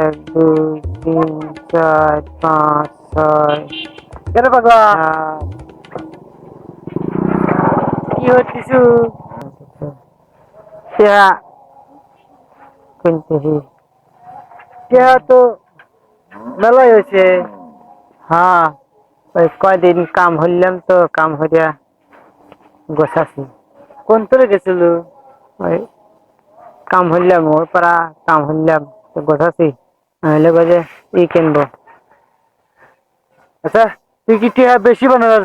এক দুই তিন চার পাঁচ ছয় কেন পাগলা সাত কি হচ্ছে? টিয়া কিনতেছি। টিয়া তো মেলাই হয়েছে। হ্যাঁ, ওই কয়দিন কাম হইলাম তো, কাম হইয়া গোছাছি। কোন তোরে গেছিল? ওই কাম হইলাম, ওর পাড়া কাম হইলাম তো গোছাছি। নাহলে বাজে কিনবো। আচ্ছা, তুই কি টিয়া বেশি বানাবার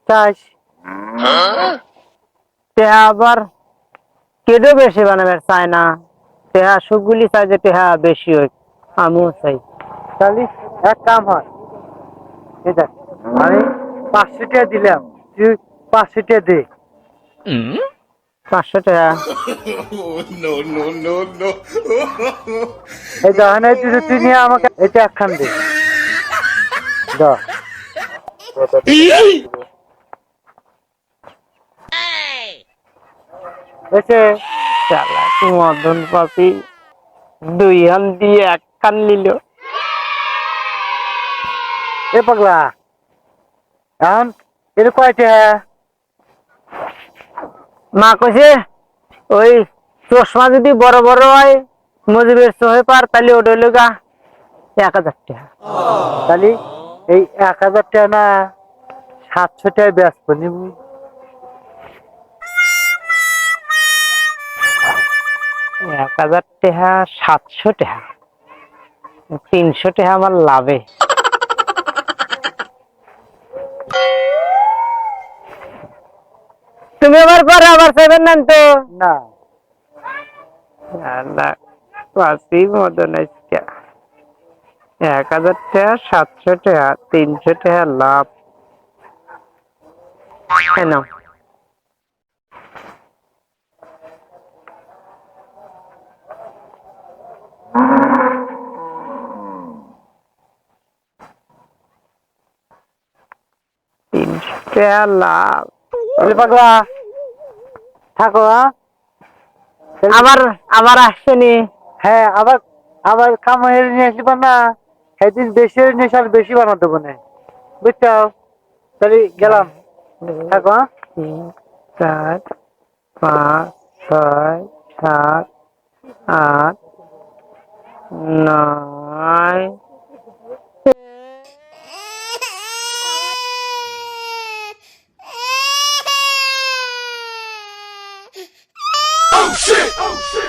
চাস? টেহা আবার কেডো বেশি বানাবে চায় না। টেহা সবগুলি চাই যে টেহা বেশি হোক, আমিও চাই। তাহলে এক কাম হয়, এই দেখ, আমি 500 টাকা দিলাম, তুই 500 টাকা দে। 500 টাকা? এই দহনে তুই নিয়ে আমাকে এটা একখান দে। দাও। এসে চালা মদন পাপি 2 হান দিয়ে 1 কান নিল। এ পাগলা, এখন এটা কয় টাকা? মা কইছে ওই চশমা যদি বড় বড় হয়, মজিবের চোখে পার, তাহলে ওটা হইল গা 1000 টাকা। তাহলে এই 1000 টাকা না 700 টাকায় বেচবো নিবু। 1000 টাকা 700 টাকা, 300 টাকা আমার লাভে। তুমি আবার পরে আবার চাইবেন না তো? না, আল্লাহ, পাঁচই মদন আজকে 1000 টাকা 700 টাকা 300 টাকা লাভ। কেন 300 টাকা লাভ? এ পাগলা থাকো। হ্যাঁ, আবার আবার আসছেনি। হ্যাঁ, আবার আবার কামাই নিয়ে আসবা না, সেদিন বেশি নিয়ে আর বেশি বানাতে দেবো না, বুঝছো? তাহলে গেলাম, থাকো। হ্যাঁ, 3 4 5 6 7 8 9। Oh shit! Oh shit!